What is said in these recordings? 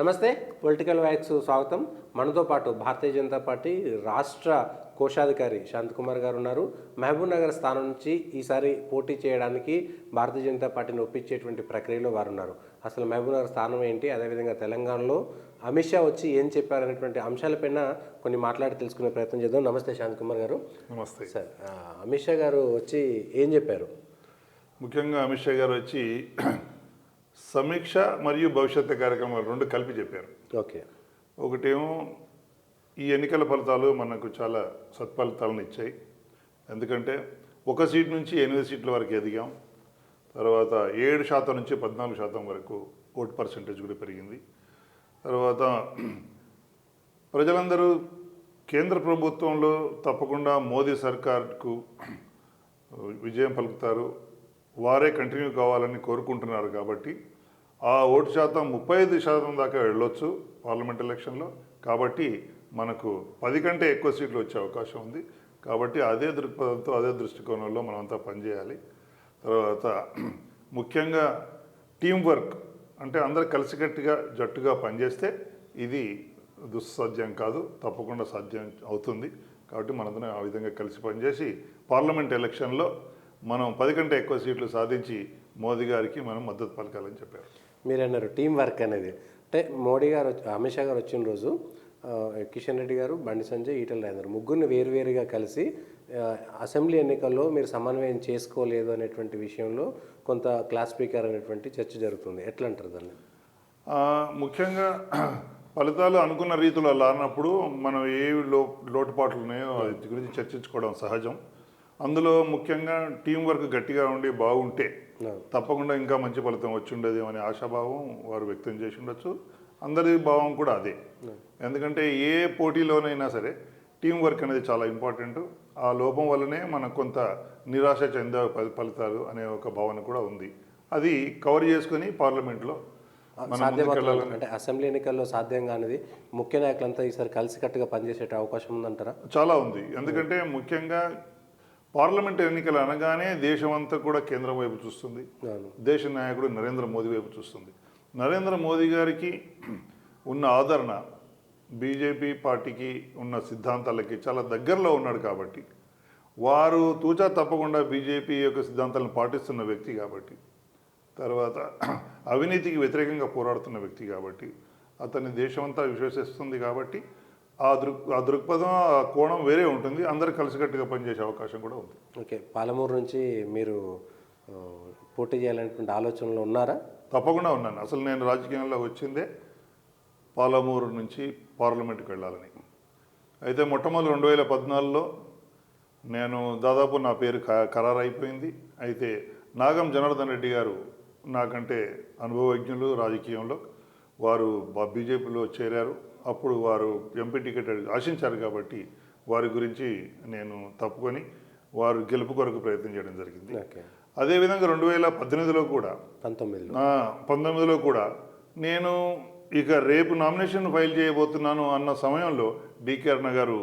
నమస్తే. Political wax స్వాగతం. మనతో పాటు భారతీయ జనతా పార్టీ రాష్ట్ర కోశాధికారి శాంతకుమార్ గారు ఉన్నారు. మహబూబ్ నగర్ స్థానం నుంచి ఈసారి పోటీ చేయడానికి భారతీయ జనతా పార్టీని ఒప్పించేటువంటి ప్రక్రియలో వారు ఉన్నారు. అసలు మహబూబ్ నగర్ స్థానం ఏంటి, అదేవిధంగా తెలంగాణలో అమిత్ షా వచ్చి ఏం చెప్పారనేటువంటి అంశాలపైన కొన్ని మాట్లాడి తెలుసుకునే ప్రయత్నం చేద్దాం. నమస్తే శాంతకుమార్ గారు. నమస్తే సార్. అమిత్ షా గారు వచ్చి ఏం చెప్పారు? ముఖ్యంగా అమిత్ షా గారు వచ్చి సమీక్ష మరియు భవిష్యత్తు కార్యక్రమాలు రెండు కలిపి చెప్పారు. ఓకే. ఒకటేమో ఈ ఎన్నికల ఫలితాలు మనకు చాలా సత్ఫలితాలను ఇచ్చాయి. ఎందుకంటే 1 సీట్ నుంచి 8 సీట్ల వరకు ఎదిగాం. తర్వాత 7% నుంచి 14% వరకు ఓట్ పర్సెంటేజ్ కూడా పెరిగింది. తర్వాత ప్రజలందరూ కేంద్ర ప్రభుత్వంలో తప్పకుండా మోదీ సర్కార్కు విజయం పలుకుతారు, వారే కంటిన్యూ కావాలని కోరుకుంటున్నారు. కాబట్టి ఆ ఓటు శాతం 35% దాకా వెళ్ళొచ్చు పార్లమెంట్ ఎలక్షన్లో. కాబట్టి మనకు 10 కంటే ఎక్కువ సీట్లు వచ్చే అవకాశం ఉంది. కాబట్టి అదే దృక్పథంతో అదే దృష్టికోణంలో మనమంతా పనిచేయాలి. తర్వాత ముఖ్యంగా టీం వర్క్ అంటే అందరు కలిసికట్టుగా జట్టుగా పనిచేస్తే ఇది దుస్సాధ్యం కాదు, తప్పకుండా సాధ్యం అవుతుంది. కాబట్టి మనందరం ఆ విధంగా కలిసి పనిచేసి పార్లమెంట్ ఎలక్షన్లో మనం 10 కంటే ఎక్కువ సీట్లు సాధించి మోదీ గారికి మనం మద్దతు పలకాలని చెప్పారు. మీరు అన్నారు టీం వర్క్ అనేది. అంటే మోడీ గారు అమిత్ షా గారు వచ్చిన రోజు కిషన్ రెడ్డి గారు, బండి సంజయ్, ఈటెల రాజేందర్ ముగ్గురిని వేరువేరుగా కలిసి అసెంబ్లీ ఎన్నికల్లో మీరు సమన్వయం చేసుకోలేదు అనేటువంటి విషయంలో కొంత క్లాస్ స్పీకర్ అనేటువంటి చర్చ జరుగుతుంది. ఎట్లా అంటారు దాన్ని? ముఖ్యంగా ఫలితాలు అనుకున్న రీతిలో లానప్పుడు మనం ఏ లోటుపాట్లు ఉన్నాయో వాటి గురించి చర్చించుకోవడం సహజం. అందులో ముఖ్యంగా టీం వర్క్ గట్టిగా ఉండి బాగుంటే తప్పకుండా ఇంకా మంచి ఫలితం వచ్చి ఉండేది అనే ఆశాభావం వారు వ్యక్తం చేసి ఉండొచ్చు. అందరి భావం కూడా అదే. ఎందుకంటే ఏ పోటీలోనైనా సరే టీం వర్క్ అనేది చాలా ఇంపార్టెంట్. ఆ లోపం వల్లనే మనకు కొంత నిరాశ చెందే ఫలితాలు అనే ఒక భావన కూడా ఉంది. అది కవర్ చేసుకుని పార్లమెంట్లో అంటే అసెంబ్లీ ఎన్నికల్లో సాధ్యం కానిది ముఖ్య నాయకులంతా ఈసారి కలిసికట్టుగా పనిచేసే అవకాశం ఉందంటారా? చాలా ఉంది. ఎందుకంటే ముఖ్యంగా పార్లమెంట్ ఎన్నికలు అనగానే దేశమంతా కూడా కేంద్రం వైపు చూస్తుంది. దేశ నాయకుడు నరేంద్ర మోదీ వైపు చూస్తుంది. నరేంద్ర మోదీ గారికి ఉన్న ఆదరణ బీజేపీ పార్టీకి ఉన్న సిద్ధాంతాలకి చాలా దగ్గరలో ఉన్నాడు. కాబట్టి వారు తూచా తప్పకుండా బీజేపీ యొక్క సిద్ధాంతాలను పాటిస్తున్న వ్యక్తి కాబట్టి, తర్వాత అవినీతికి వ్యతిరేకంగా పోరాడుతున్న వ్యక్తి కాబట్టి, అతన్ని దేశమంతా విశ్వసిస్తుంది. కాబట్టి ఆ దృక్పథం, ఆ కోణం వేరే ఉంటుంది. అందరూ కలిసికట్టుగా పనిచేసే అవకాశం కూడా ఉంది. ఓకే. పాలమూరు నుంచి మీరు పోటీ చేయాలనేటువంటి ఆలోచనలో ఉన్నారా? తప్పకుండా ఉన్నాను. అసలు నేను రాజకీయంలో వచ్చిందే పాలమూరు నుంచి పార్లమెంట్కి వెళ్ళాలని. అయితే మొట్టమొదటి 2014లో నేను దాదాపు నా పేరు ఖరారు అయిపోయింది. అయితే నాగం జనార్దన్ రెడ్డి గారు నాకంటే అనుభవజ్ఞులు రాజకీయంలో, వారు బీజేపీలో చేరారు. అప్పుడు వారు ఎంపీ టికెట్ ఆశించారు. కాబట్టి వారి గురించి నేను తప్పుకొని వారు గెలుపు కొరకు ప్రయత్నం చేయడం జరిగింది. అదేవిధంగా 2018లో కూడా 19లో కూడా నేను ఇక రేపు నామినేషన్ ఫైల్ చేయబోతున్నాను అన్న సమయంలో డికే అరుణ గారు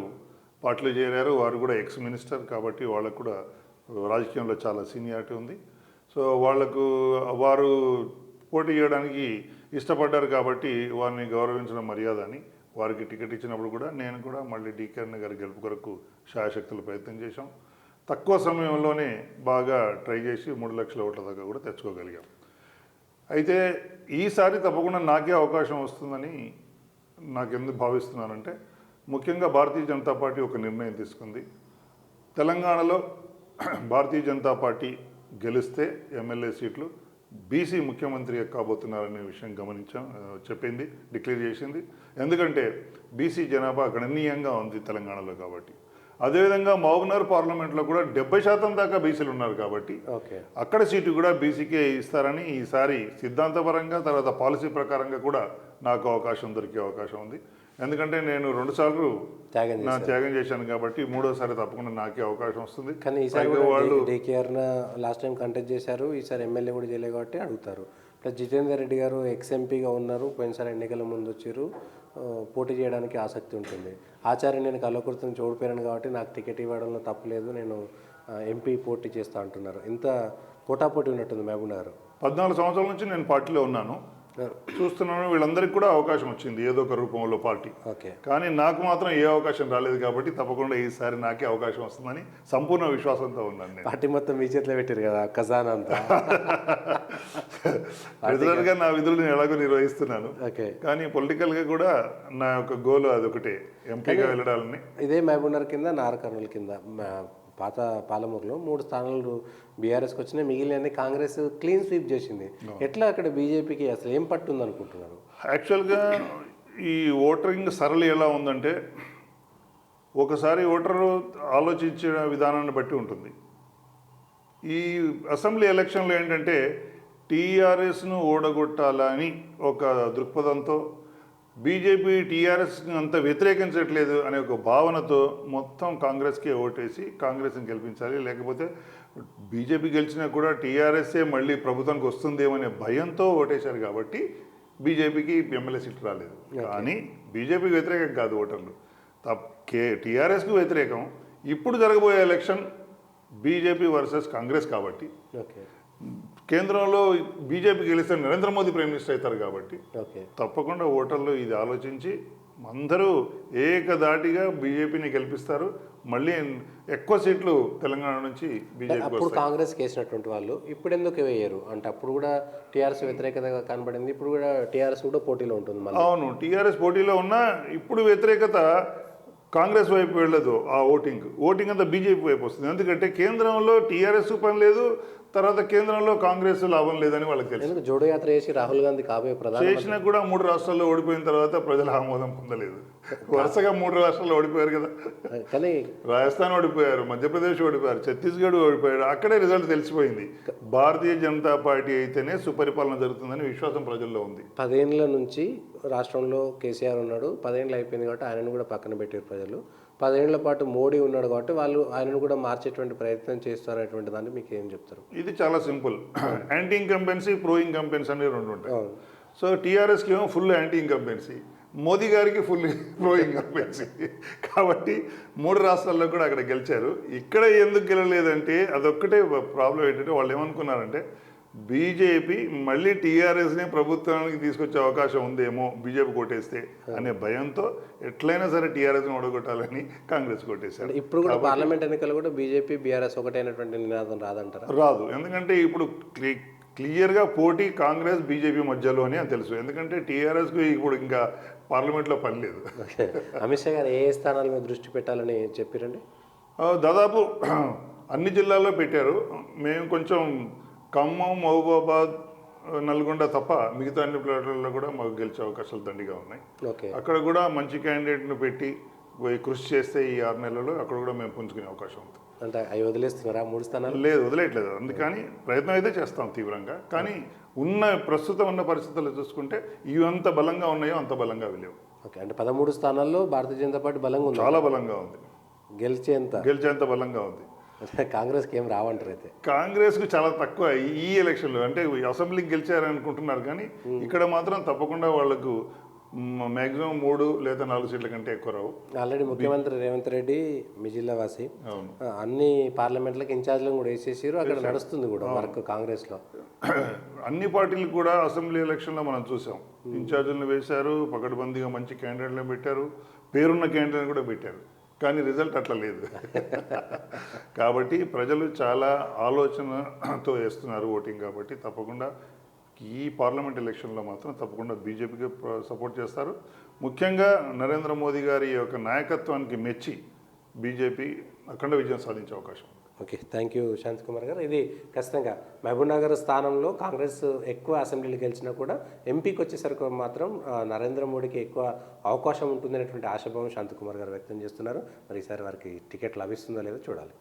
పార్టీలో చేరారు. వారు కూడా ఎక్స్ మినిస్టర్ కాబట్టి వాళ్ళకు కూడా రాజకీయంలో చాలా సీనియారిటీ ఉంది. సో వారు పోటీ చేయడానికి ఇష్టపడ్డారు. కాబట్టి వారిని గౌరవించడం మర్యాద అని వారికి టికెట్ ఇచ్చినప్పుడు కూడా నేను కూడా మళ్ళీ డికే అరుణ గారి గెలుపు కొరకు శాయశక్తులు ప్రయత్నం చేశాం. తక్కువ సమయంలోనే బాగా ట్రై చేసి 3 లక్షల ఓట్ల దాకా కూడా తెచ్చుకోగలిగాం. అయితే ఈసారి తప్పకుండా నాకే అవకాశం వస్తుందని నాకెందుకు భావిస్తున్నానంటే, ముఖ్యంగా భారతీయ జనతా పార్టీ ఒక నిర్ణయం తీసుకుంది. తెలంగాణలో భారతీయ జనతా పార్టీ గెలిస్తే ఎమ్మెల్యే సీట్లు బీసీ ముఖ్యమంత్రి కాబోతున్నారనే విషయం చెప్పింది, డిక్లేర్ చేసింది. ఎందుకంటే బీసీ జనాభా గణనీయంగా ఉంది తెలంగాణలో. కాబట్టి అదేవిధంగా మహబూబ్నగర్ పార్లమెంట్లో కూడా 70% దాకా బీసీలు ఉన్నారు. కాబట్టి అక్కడ సీటు కూడా బీసీకే ఇస్తారని ఈసారి సిద్ధాంతపరంగా తర్వాత పాలసీ ప్రకారంగా కూడా నాకు అవకాశం దొరికే అవకాశం ఉంది. ఎందుకంటే నేను 2 సార్లు త్యాగం చేశాను. కాబట్టి 3వసారి తప్పకుండా నాకే అవకాశం వస్తుంది. కానీ ఈసారి వాళ్ళు డికే అరుణ లాస్ట్ టైం కంటెస్ట్ చేశారు, ఈసారి ఎమ్మెల్యే కూడా చేయలేదు కాబట్టి అడుగుతారు. ప్లస్ జితేందర్ రెడ్డి గారు ఎక్స్ ఎంపీగా ఉన్నారు, పోయినసారి ఎన్నికల ముందు వచ్చారు, పోటీ చేయడానికి ఆసక్తి ఉంటుంది. ఆచార్య నేను కల్వకుర్తిని ఓడిపోయాను కాబట్టి నాకు టికెట్ ఇవ్వడంలో తప్పలేదు, నేను ఎంపీ పోటీ చేస్తా అంటున్నారు. ఇంత పోటాపోటీ ఉన్నట్టుంది మహబూబ్ నగర్. 14 సంవత్సరాల నుంచి నేను పార్టీలో ఉన్నాను. చూస్తున్నాను వీళ్ళందరికీ కూడా అవకాశం వచ్చింది ఏదో ఒక రూపంలో పార్టీ. ఓకే. కానీ నాకు మాత్రం ఏ అవకాశం రాలేదు కాబట్టి తప్పకుండా ఈసారి నాకే అవకాశం వస్తుందని సంపూర్ణ విశ్వాసంతో ఉన్నాను నేను. పార్టీ మొత్తం మీ చేతిలో పెట్టారు కదా ఖజానా అంతా. రెగ్యులర్గా నా విధులు నేను ఎలాగో నిర్వహిస్తున్నాను. ఓకే. కానీ పొలిటికల్గా కూడా నా యొక్క గోల్ అదొకటే, ఎంపీగా వెళ్ళడాలని. ఇదే మహబూబ్నగర్ కింద నార్ కర్నూలు కింద పాత పాలమూరులో 3 స్థానాలు బీఆర్ఎస్కి వచ్చినాయి, మిగిలిన కాంగ్రెస్ క్లీన్ స్వీప్ చేసింది. ఎట్లా అక్కడ బీజేపీకి అసలు ఏం పట్టుంది అనుకుంటున్నారు? యాక్చువల్గా ఈ ఓటరింగ్ సరళి ఎలా ఉందంటే ఒకసారి ఓటరు ఆలోచించే విధానాన్ని బట్టి ఉంటుంది. ఈ అసెంబ్లీ ఎలక్షన్లో ఏంటంటే టీఆర్ఎస్ను ఓడగొట్టాలని ఒక దృక్పథంతో బీజేపీ టీఆర్ఎస్ని అంత వ్యతిరేకించట్లేదు అనే ఒక భావనతో మొత్తం కాంగ్రెస్కే ఓటేసి కాంగ్రెస్ని గెలిపించాలి, లేకపోతే బీజేపీ గెలిచినా కూడా టీఆర్ఎస్ఏ మళ్ళీ ప్రభుత్వానికి వస్తుందేమనే భయంతో ఓటేశారు కాబట్టి బీజేపీకి ఎమ్మెల్యే సీట్లు రాలేదు. కానీ బీజేపీకి వ్యతిరేకం కాదు ఓటర్లు, టీఆర్ఎస్కు వ్యతిరేకం. ఇప్పుడు జరగబోయే ఎలక్షన్ బీజేపీ వర్సెస్ కాంగ్రెస్ కాబట్టి కేంద్రంలో బీజేపీ గెలిస్తే నరేంద్ర మోదీ ప్రైమ్ మినిస్టర్ అవుతారు కాబట్టి తప్పకుండా ఓటర్లు ఇది ఆలోచించి అందరూ ఏకదాటిగా బీజేపీని గెలిపిస్తారు. మళ్ళీ ఎక్కువ సీట్లు తెలంగాణ నుంచి బీజేపీ. అప్పుడు కాంగ్రెస్ వేసినటువంటి వాళ్ళు ఇప్పుడు ఎందుకు వేయరు అంటే అప్పుడు కూడా టీఆర్ఎస్ వ్యతిరేకత కనబడింది, ఇప్పుడు కూడా టీఆర్ఎస్ కూడా పోటీలో ఉంటుంది. అవును, టీఆర్ఎస్ పోటీలో ఉన్నా ఇప్పుడు వ్యతిరేకత కాంగ్రెస్ వైపు వెళ్ళదు. ఆ ఓటింగ్ అంతా బీజేపీ వైపు వస్తుంది. ఎందుకంటే కేంద్రంలో టీఆర్ఎస్ పని లేదు, తర్వాత కేంద్రంలో కాంగ్రెస్ లాభం లేదని వాళ్ళకి తెలుసు. జోడో యాత్ర చేసి రాహుల్ గాంధీ కాబోయే ప్రధాని చేసినా కూడా 3 రాష్ట్రాల్లో ఓడిపోయిన తర్వాత ప్రజల ఆమోదం పొందలేదు. వరుసగా 3 రాష్ట్రాల్లో ఓడిపోయారు కదా. కానీ రాజస్థాన్ ఓడిపోయారు, మధ్యప్రదేశ్ ఓడిపోయారు, ఛత్తీస్గఢ్ ఓడిపోయారు. అక్కడే రిజల్ట్ తెలిసిపోయింది. భారతీయ జనతా పార్టీ అయితేనే సుపరిపాలన జరుగుతుందని విశ్వాసం ప్రజల్లో ఉంది. 10 ఏళ్ళ నుంచి రాష్ట్రంలో కేసీఆర్ ఉన్నాడు, 10 ఏళ్ళు అయిపోయింది కాబట్టి ఆయనను కూడా పక్కన పెట్టారు ప్రజలు. 10 ఏళ్ల పాటు మోడీ ఉన్నాడు కాబట్టి వాళ్ళు ఆయనను కూడా మార్చేటువంటి ప్రయత్నం చేస్తారనేటువంటి దాన్ని మీకు ఏం చెప్తారు? ఇది చాలా simple. Anti incumbency, pro incumbency అనేవి 2 ఉంటాయి. సో టీఆర్ఎస్కి ఏమో ఫుల్ యాంటీ ఇన్కంబెన్సీ, మోదీ గారికి ఫుల్ ప్రో ఇన్కంబెన్సీ. కాబట్టి 3 రాష్ట్రాల్లో కూడా అక్కడ గెలిచారు. ఇక్కడ ఎందుకు గెలలేదంటే అదొక్కటే ప్రాబ్లం. ఏంటంటే వాళ్ళు ఏమనుకున్నారంటే బీజేపీ మళ్ళీ టీఆర్ఎస్ని ప్రభుత్వానికి తీసుకొచ్చే అవకాశం ఉందేమో బీజేపీ కొట్టేస్తే అనే భయంతో ఎట్లయినా సరే టీఆర్ఎస్ని ఓడగొట్టాలని కాంగ్రెస్ కొట్టేశారు. ఇప్పుడు కూడా పార్లమెంట్ ఎన్నికలు కూడా బీజేపీ బీఆర్ఎస్ ఒకటైనటువంటి నినాదం రాదంటారా? రాదు. ఎందుకంటే ఇప్పుడు క్లియర్గా పోటీ కాంగ్రెస్ బీజేపీ మధ్యలో అని తెలుసు. ఎందుకంటే టీఆర్ఎస్కు ఇప్పుడు ఇంకా పార్లమెంట్లో పని లేదు. అమిత్ షా గారు ఏ స్థానాల మీద దృష్టి పెట్టాలని చెప్పారండి? దాదాపు అన్ని జిల్లాల్లో పెట్టారు. మేము కొంచెం ఖమ్మం, మహబూబాబాద్, నల్గొండ తప్ప మిగతా అన్ని ప్లాట్లలో కూడా మాకు గెలిచే అవకాశాలు దండిగా ఉన్నాయి. అక్కడ కూడా మంచి క్యాండిడేట్ను పెట్టి కృషి చేస్తే ఈ 6 నెలల్లో అక్కడ కూడా మేము పుంజుకునే అవకాశం ఉంది. అంటే అవి వదిలేస్తున్నారా 3 స్థానాలు? లేదు, వదిలేయట్లేదు. అందుకని ప్రయత్నం అయితే చేస్తాం తీవ్రంగా. కానీ ప్రస్తుతం ఉన్న పరిస్థితులు చూసుకుంటే ఇవి ఎంత బలంగా ఉన్నాయో అంత బలంగా లేవు. ఓకే, అంటే 13 స్థానాల్లో భారతీయ జనతా పార్టీ బలంగా ఉంది, చాలా బలంగా ఉంది. గెలిచేంత బలంగా ఉంది. కాంగ్రెస్కి ఏం రావంటారు? అయితే కాంగ్రెస్కు చాలా తక్కువ ఈ ఎలక్షన్లో. అంటే అసెంబ్లీకి గెలిచారనుకుంటున్నారు కానీ ఇక్కడ మాత్రం తప్పకుండా వాళ్లకు మ్యాక్సిమం 3 లేదా 4 సీట్ల కంటే ఎక్కువ రావు. ఆల్రెడీ ముఖ్యమంత్రి రేవంత్ రెడ్డి మీ జిల్లా వాసి అన్ని పార్లమెంట్లకు ఇన్ఛార్జ్లను కూడా వేసేసారు. అక్కడ నడుస్తుంది కూడా వర్క్ కాంగ్రెస్లో. అన్ని పార్టీలు కూడా అసెంబ్లీ ఎలక్షన్లో మనం చూసాం, ఇన్ఛార్జీలను వేశారు, పకడ్బందీగా మంచి క్యాండిడేట్లను పెట్టారు, పేరున్న క్యాండిడేట్ కూడా పెట్టారు. కానీ రిజల్ట్ అట్లా లేదు. కాబట్టి ప్రజలు చాలా ఆలోచనతో వేస్తున్నారు ఓటింగ్. కాబట్టి తప్పకుండా ఈ పార్లమెంట్ ఎలక్షన్లో మాత్రం తప్పకుండా బీజేపీకి సపోర్ట్ చేస్తారు. ముఖ్యంగా నరేంద్ర మోదీ గారి యొక్క నాయకత్వానికి మెచ్చి బీజేపీ అఖండ విజయం సాధించే అవకాశం. Okay, thank you Shanth Kumar గారు. ఇది ఖచ్చితంగా మహబూబ్నగర్ స్థానంలో కాంగ్రెస్ ఎక్కువ అసెంబ్లీలు గెలిచినా కూడా ఎంపీకి వచ్చేసరికి మాత్రం నరేంద్ర మోడీకి ఎక్కువ అవకాశం ఉంటుందనేటువంటి ఆశాభావం శాంత్ కుమార్ గారు వ్యక్తం చేస్తున్నారు. మరి ఈసారి వారికి టికెట్ లభిస్తుందో లేదో చూడాలి.